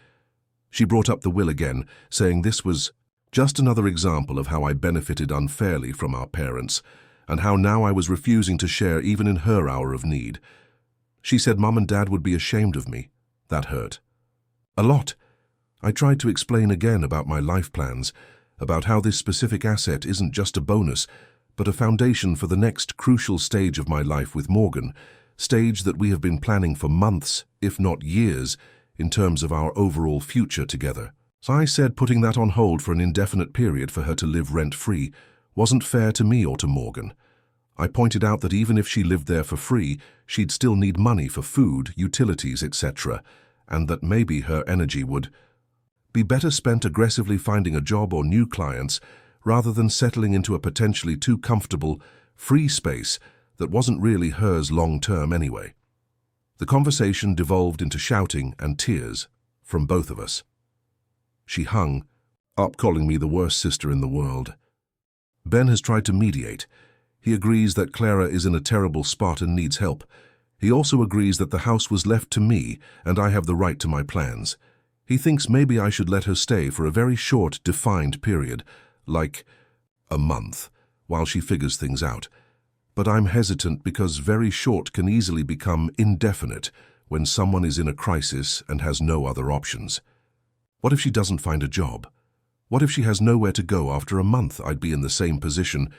She brought up the will again, saying this was just another example of how I benefited unfairly from our parents, and how now I was refusing to share even in her hour of need. She said Mom and Dad would be ashamed of me. That hurt. A lot. I tried to explain again about my life plans, about how this specific asset isn't just a bonus, but a foundation for the next crucial stage of my life with Morgan, stage that we have been planning for months, if not years, in terms of our overall future together. So I said putting that on hold for an indefinite period for her to live rent-free wasn't fair to me or to Morgan. I pointed out that even if she lived there for free, she'd still need money for food, utilities, etc., and that maybe her energy would be better spent aggressively finding a job or new clients rather than settling into a potentially too comfortable, free space that wasn't really hers long-term anyway. The conversation devolved into shouting and tears from both of us. She hung up, calling me the worst sister in the world. Ben has tried to mediate. He agrees that Clara is in a terrible spot and needs help. He also agrees that the house was left to me and I have the right to my plans. He thinks maybe I should let her stay for a very short, defined period, like a month, while she figures things out. But I'm hesitant because very short can easily become indefinite when someone is in a crisis and has no other options. What if she doesn't find a job? What if she has nowhere to go after a month? I'd be in the same position,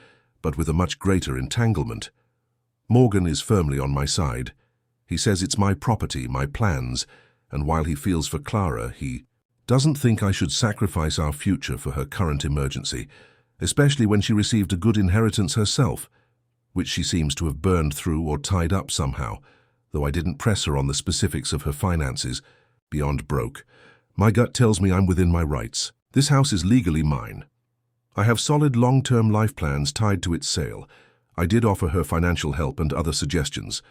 but with a much greater entanglement. Morgan is firmly on my side. He says it's my property, my plans, and while he feels for Clara, he doesn't think I should sacrifice our future for her current emergency, especially when she received a good inheritance herself, which she seems to have burned through or tied up somehow, though I didn't press her on the specifics of her finances, beyond broke. My gut tells me I'm within my rights. This house is legally mine. I have solid long-term life plans tied to its sale. I did offer her financial help and other suggestions.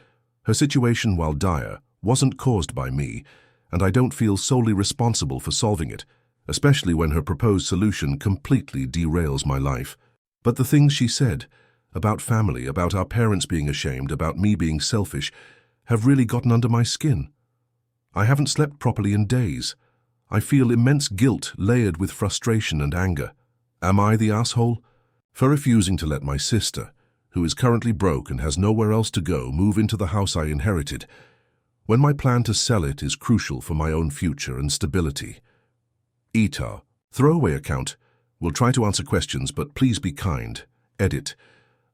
Her situation, while dire, wasn't caused by me, and I don't feel solely responsible for solving it, especially when her proposed solution completely derails my life. But the things she said, about family, about our parents being ashamed, about me being selfish, have really gotten under my skin. I haven't slept properly in days. I feel immense guilt layered with frustration and anger. Am I the asshole? For refusing to let my sister, who is currently broke and has nowhere else to go, move into the house I inherited, when my plan to sell it is crucial for my own future and stability. Etar, throwaway account. Will try to answer questions, but please be kind. Edit.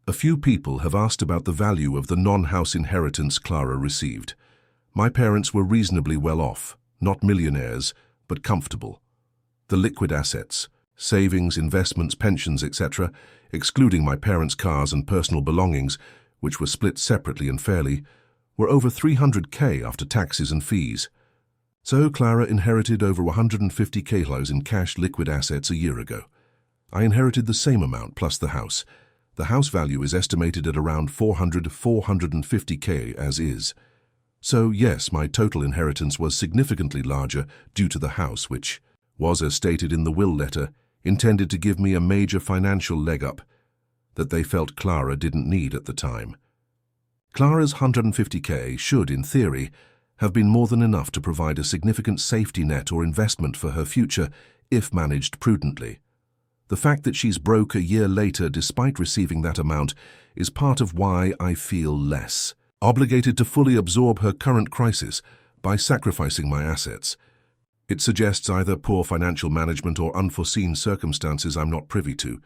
A few people have asked about the value of the non-house inheritance Clara received. My parents were reasonably well off, not millionaires, but comfortable. The liquid assets, savings, investments, pensions, etc., excluding my parents' cars and personal belongings, which were split separately and fairly, were over $300K after taxes and fees. So Clara inherited over $150K in cash liquid assets a year ago. I inherited the same amount plus the house. The house value is estimated at around $450K as is. So yes, my total inheritance was significantly larger due to the house, which was, as stated in the will letter, intended to give me a major financial leg up that they felt Clara didn't need at the time. Clara's $150K should, in theory, have been more than enough to provide a significant safety net or investment for her future if managed prudently. The fact that she's broke a year later despite receiving that amount is part of why I feel less obligated to fully absorb her current crisis by sacrificing my assets. It suggests either poor financial management or unforeseen circumstances I'm not privy to,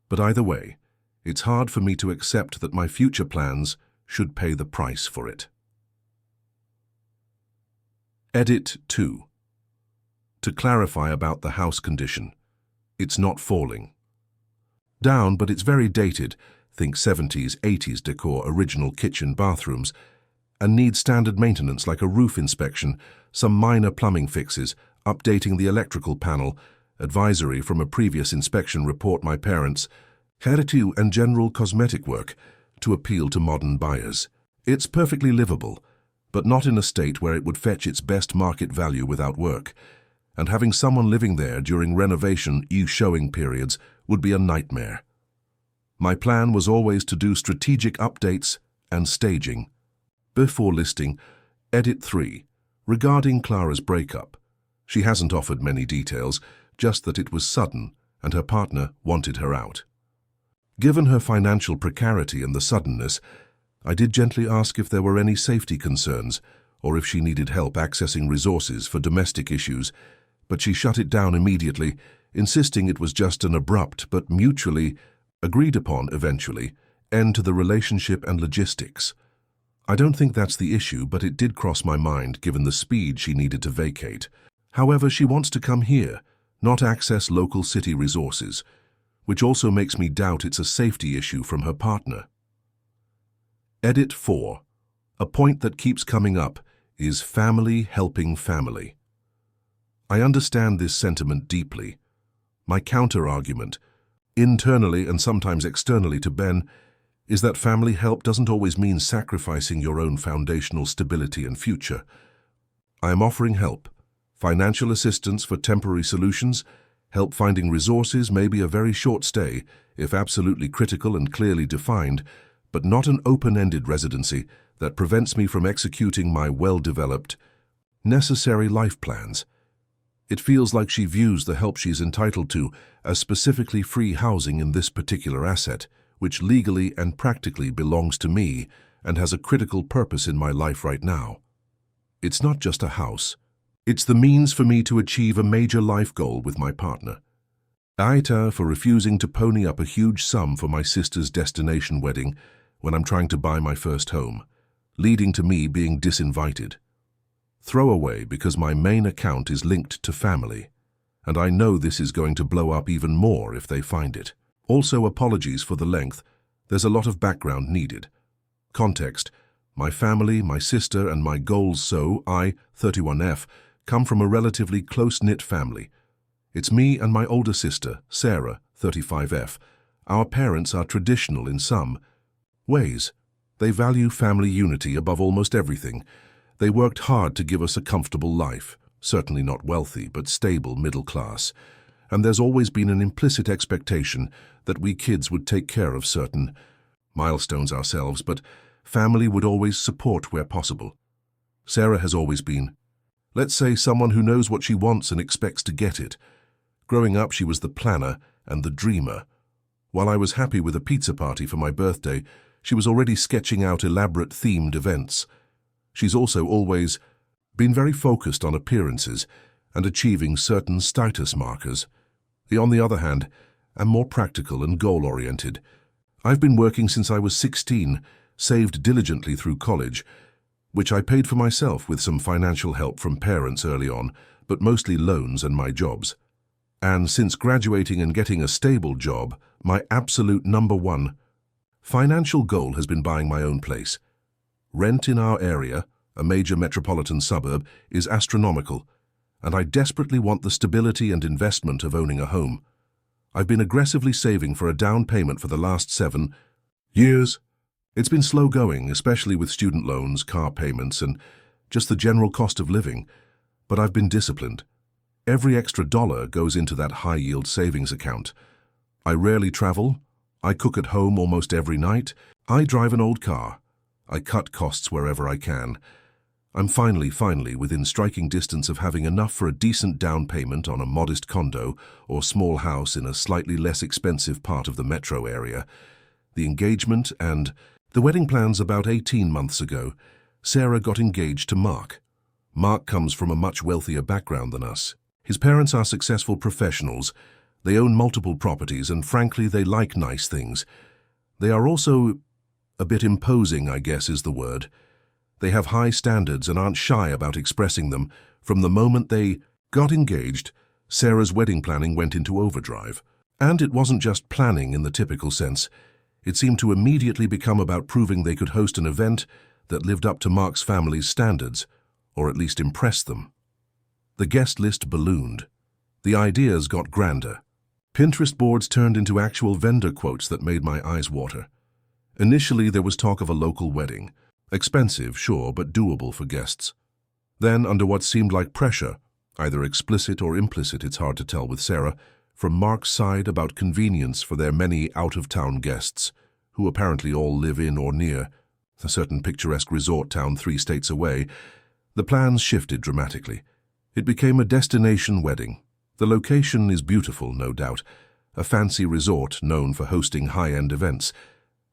but either way, it's hard for me to accept that my future plans should pay the price for it. Edit 2. To clarify about the house condition. It's not falling down, but it's very dated, think 70s, 80s decor, original kitchen, bathrooms, and needs standard maintenance like a roof inspection, some minor plumbing fixes, updating the electrical panel, advisory from a previous inspection report my parents, hairdo and general cosmetic work to appeal to modern buyers. It's perfectly livable, but not in a state where it would fetch its best market value without work. And having someone living there during renovation showing periods would be a nightmare. My plan was always to do strategic updates and staging. Before listing, Edit 3, regarding Clara's breakup. She hasn't offered many details, just that it was sudden and her partner wanted her out. Given her financial precarity and the suddenness, I did gently ask if there were any safety concerns or if she needed help accessing resources for domestic issues, but she shut it down immediately, insisting it was just an abrupt but mutually agreed upon eventually end to the relationship and logistics. I don't think that's the issue, but it did cross my mind given the speed she needed to vacate. However, she wants to come here, not access local city resources, which also makes me doubt it's a safety issue from her partner. Edit 4. A point that keeps coming up is family helping family. I understand this sentiment deeply. My counter-argument, internally and sometimes externally to Ben, is that family help doesn't always mean sacrificing your own foundational stability and future. I am offering help, financial assistance for temporary solutions, help finding resources, maybe a very short stay, if absolutely critical and clearly defined, but not an open-ended residency that prevents me from executing my well-developed, necessary life plans. It feels like she views the help she's entitled to as specifically free housing in this particular asset, which legally and practically belongs to me and has a critical purpose in my life right now. It's not just a house. It's the means for me to achieve a major life goal with my partner. Aita for refusing to pony up a huge sum for my sister's destination wedding when I'm trying to buy my first home, leading to me being disinvited. Throwaway because my main account is linked to family, and I know this is going to blow up even more if they find it. Also, apologies for the length. There's a lot of background needed. Context: my family, my sister, and my goals. So I, 31F, come from a relatively close-knit family. It's me and my older sister, Sarah, 35F. Our parents are traditional in some ways. They value family unity above almost everything. They worked hard to give us a comfortable life, certainly not wealthy, but stable middle class. And there's always been an implicit expectation that we kids would take care of certain milestones ourselves, but family would always support where possible. Sarah has always been Let's say someone who knows what she wants and expects to get it. Growing up, she was the planner and the dreamer. While I was happy with a pizza party for my birthday, she was already sketching out elaborate themed events. She's also always been very focused on appearances and achieving certain status markers. On the other hand, I'm more practical and goal-oriented. I've been working since I was 16, saved diligently through college, which I paid for myself with some financial help from parents early on, but mostly loans and my jobs. And since graduating and getting a stable job, my absolute number one financial goal has been buying my own place. Rent in our area, a major metropolitan suburb, is astronomical, and I desperately want the stability and investment of owning a home. I've been aggressively saving for a down payment for the last 7 years. It's been slow going, especially with student loans, car payments, and just the general cost of living, but I've been disciplined. Every extra dollar goes into that high-yield savings account. I rarely travel. I cook at home almost every night. I drive an old car. I cut costs wherever I can. I'm finally within striking distance of having enough for a decent down payment on a modest condo or small house in a slightly less expensive part of the metro area. The engagement and the wedding plans about 18 months ago. Sarah got engaged to Mark. Mark comes from a much wealthier background than us. His parents are successful professionals. They own multiple properties and frankly they like nice things. They are also a bit imposing, I guess is the word. They have high standards and aren't shy about expressing them. From the moment they got engaged, Sarah's wedding planning went into overdrive. And it wasn't just planning in the typical sense. It seemed to immediately become about proving they could host an event that lived up to Mark's family's standards, or at least impressed them. The guest list ballooned. The ideas got grander. Pinterest boards turned into actual vendor quotes that made my eyes water. Initially, there was talk of a local wedding. Expensive, sure, but doable for guests. Then, under what seemed like pressure, either explicit or implicit, it's hard to tell with Sarah, from Mark's side about convenience for their many out-of-town guests, who apparently all live in or near a certain picturesque resort town 3 states away, the plans shifted dramatically. It became a destination wedding. The location is beautiful, no doubt, a fancy resort known for hosting high-end events,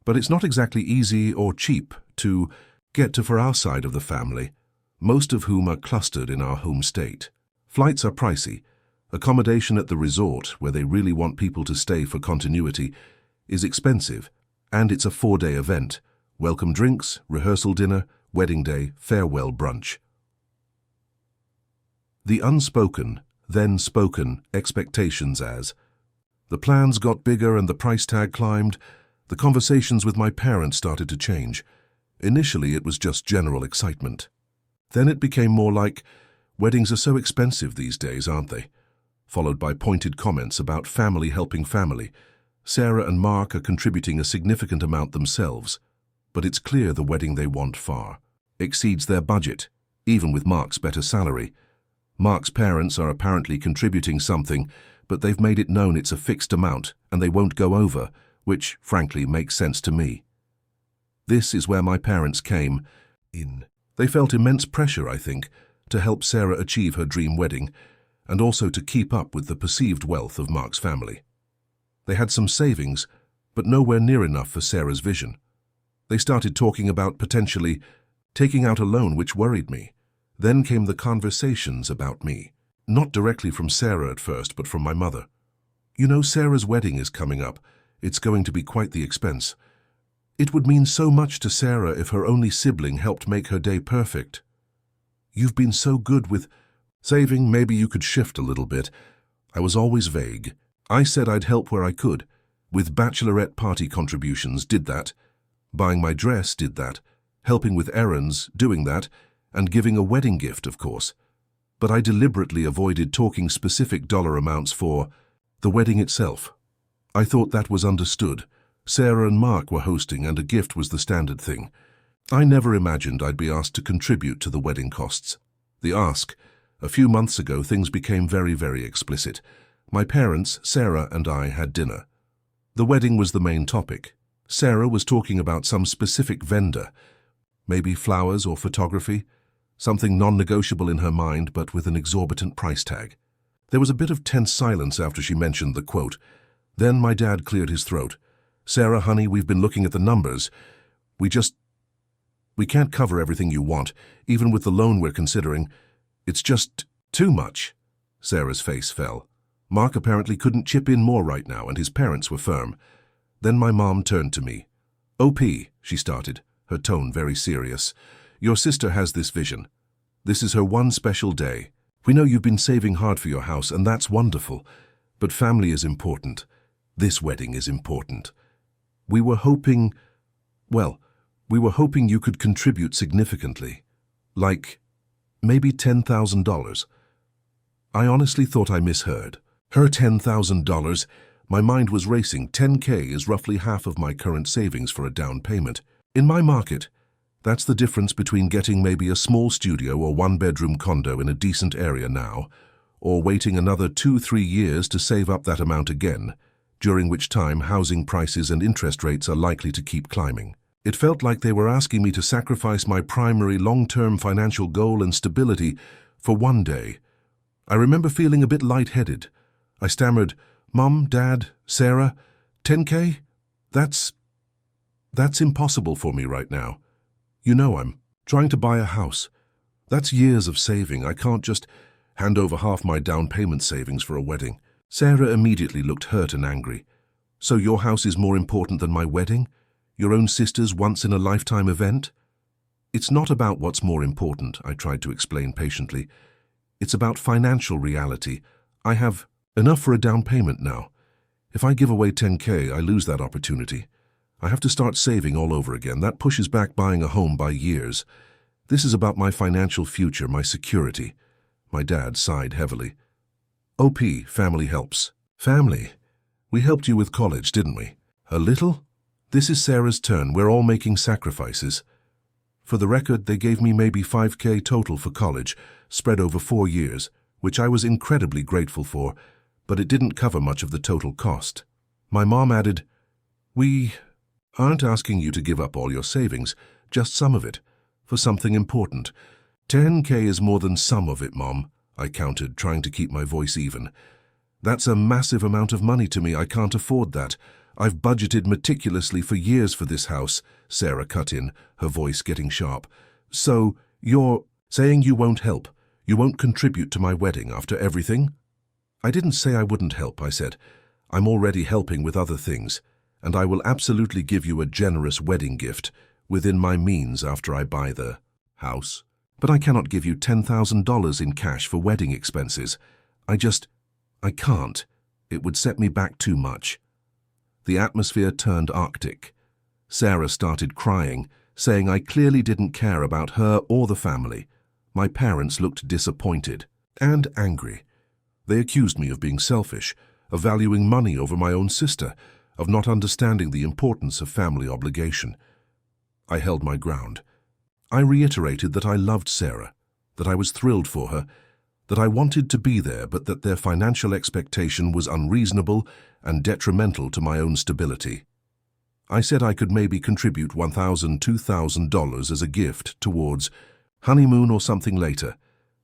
but it's not exactly easy or cheap to get to for our side of the family, most of whom are clustered in our home state. Flights are pricey. Accommodation at the resort, where they really want people to stay for continuity, is expensive, and it's a 4-day event. Welcome drinks, rehearsal dinner, wedding day, farewell brunch. The unspoken, then spoken expectations as the plans got bigger and the price tag climbed, the conversations with my parents started to change. Initially, it was just general excitement. Then it became more like, weddings are so expensive these days, aren't they? Followed by pointed comments about family helping family. Sarah and Mark are contributing a significant amount themselves, but it's clear the wedding they want far exceeds their budget, even with Mark's better salary. Mark's parents are apparently contributing something, but they've made it known it's a fixed amount and they won't go over, which, frankly, makes sense to me. This is where my parents came in. They felt immense pressure, I think, to help Sarah achieve her dream wedding, and also to keep up with the perceived wealth of Mark's family. They had some savings, but nowhere near enough for Sarah's vision. They started talking about potentially taking out a loan, which worried me. Then came the conversations about me, not directly from Sarah at first, but from my mother. You know, Sarah's wedding is coming up. It's going to be quite the expense. It would mean so much to Sarah if her only sibling helped make her day perfect. You've been so good with saving, maybe you could shift a little bit. I was always vague. I said I'd help where I could. With bachelorette party contributions, did that. Buying my dress, did that. Helping with errands, doing that. And giving a wedding gift, of course. But I deliberately avoided talking specific dollar amounts for the wedding itself. I thought that was understood. Sarah and Mark were hosting and a gift was the standard thing. I never imagined I'd be asked to contribute to the wedding costs. The ask. A few months ago, things became very explicit. My parents, Sarah, and I had dinner. The wedding was the main topic. Sarah was talking about some specific vendor, maybe flowers or photography. something non-negotiable in her mind but with an exorbitant price tag. There was a bit of tense silence after she mentioned the quote. Then my dad cleared his throat. Sarah, honey, we've been looking at the numbers. We can't cover everything you want, even with the loan we're considering. It's just too much. Sarah's face fell. Mark apparently couldn't chip in more right now, and his parents were firm. Then my mom turned to me. OP, she started, her tone very serious. Your sister has this vision. This is her one special day. We know you've been saving hard for your house, and that's wonderful. But family is important. This wedding is important. We were hoping you could contribute significantly. Like, maybe $10,000. I honestly thought I misheard. Her $10,000? My mind was racing. $10K is roughly half of my current savings for a down payment. In my market, that's the difference between getting maybe a small studio or one-bedroom condo in a decent area now, or waiting another 2-3 years to save up that amount again, during which time housing prices and interest rates are likely to keep climbing. It felt like they were asking me to sacrifice my primary long-term financial goal and stability for one day. I remember feeling a bit lightheaded. I stammered, Mom, Dad, Sarah, 10K? That's impossible for me right now. You know I'm trying to buy a house. That's years of saving. I can't just hand over half my down payment savings for a wedding. Sarah immediately looked hurt and angry. So your house is more important than my wedding? Your own sister's once-in-a-lifetime event? It's not about what's more important, I tried to explain patiently. It's about financial reality. I have enough for a down payment now. If I give away 10K, I lose that opportunity. I have to start saving all over again. That pushes back buying a home by years. This is about my financial future, my security. My dad sighed heavily. OP, family helps. Family? We helped you with college, didn't we? A little? This is Sarah's turn. We're all making sacrifices. For the record, they gave me maybe 5K total for college, spread over 4 years, which I was incredibly grateful for, but it didn't cover much of the total cost. My mom added, We aren't asking you to give up all your savings, just some of it, for something important. 10K is more than some of it, Mom, I countered, trying to keep my voice even. That's a massive amount of money to me. I can't afford that. I've budgeted meticulously for years for this house, Sarah cut in, her voice getting sharp. So, you're saying you won't help? You won't contribute to my wedding after everything? I didn't say I wouldn't help, I said. I'm already helping with other things, and I will absolutely give you a generous wedding gift within my means after I buy the house. But I cannot give you $10,000 in cash for wedding expenses. I can't. It would set me back too much. The atmosphere turned arctic. Sarah started crying, saying I clearly didn't care about her or the family. My parents looked disappointed and angry. They accused me of being selfish, of valuing money over my own sister, of not understanding the importance of family obligation. I held my ground. I reiterated that I loved Sarah, that I was thrilled for her, that I wanted to be there, but that their financial expectation was unreasonable and detrimental to my own stability. I said I could maybe contribute $1,000, $2,000 as a gift towards honeymoon or something later,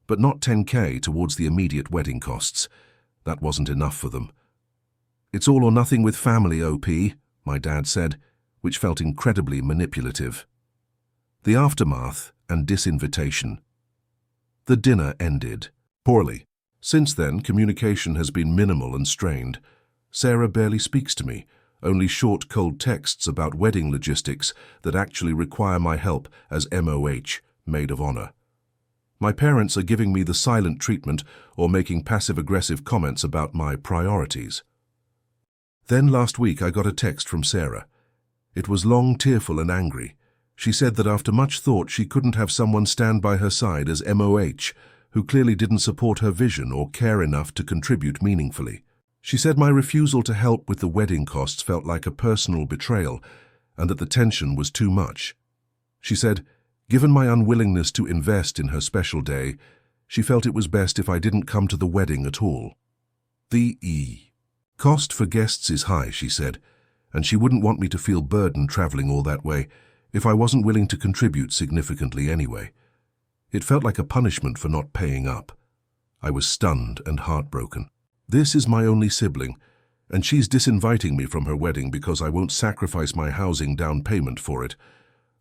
but not 10K towards the immediate wedding costs. That wasn't enough for them. It's all or nothing with family, OP, my dad said, which felt incredibly manipulative. The aftermath and disinvitation. The dinner ended poorly. Since then, communication has been minimal and strained. Sarah barely speaks to me, only short, cold texts about wedding logistics that actually require my help as MOH, maid of honor. My parents are giving me the silent treatment or making passive-aggressive comments about my priorities. Then last week I got a text from Sarah. It was long, tearful and angry. She said that after much thought she couldn't have someone stand by her side as MOH, who clearly didn't support her vision or care enough to contribute meaningfully. She said my refusal to help with the wedding costs felt like a personal betrayal and that the tension was too much. She said, given my unwillingness to invest in her special day, she felt it was best if I didn't come to the wedding at all. The cost for guests is high, she said, and she wouldn't want me to feel burdened traveling all that way if I wasn't willing to contribute significantly anyway. It felt like a punishment for not paying up. I was stunned and heartbroken. This is my only sibling, and she's disinviting me from her wedding because I won't sacrifice my housing down payment for it.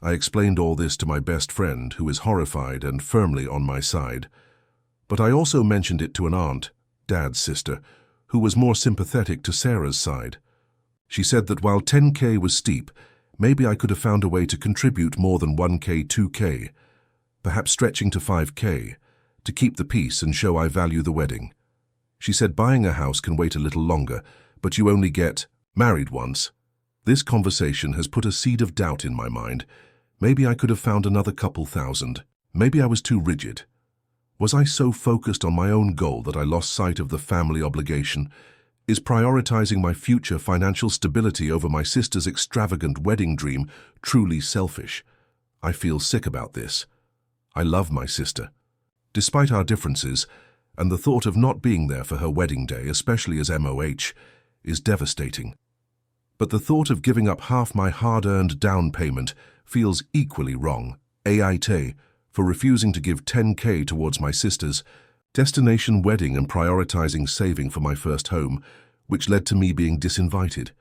I explained all this to my best friend, who is horrified and firmly on my side. But I also mentioned it to an aunt, Dad's sister, who was more sympathetic to Sarah's side. She said that while 10K was steep, maybe I could have found a way to contribute more than 1K, 2K, perhaps stretching to 5K, to keep the peace and show I value the wedding. She said buying a house can wait a little longer, but you only get married once. This conversation has put a seed of doubt in my mind. Maybe I could have found another couple thousand. Maybe I was too rigid. Was I so focused on my own goal that I lost sight of the family obligation? Is prioritizing my future financial stability over my sister's extravagant wedding dream truly selfish? I feel sick about this. I love my sister. Despite our differences, and the thought of not being there for her wedding day, especially as MOH, is devastating. But the thought of giving up half my hard-earned down payment feels equally wrong. AIT, for refusing to give 10K towards my sister's destination wedding and prioritizing saving for my first home, which led to me being disinvited.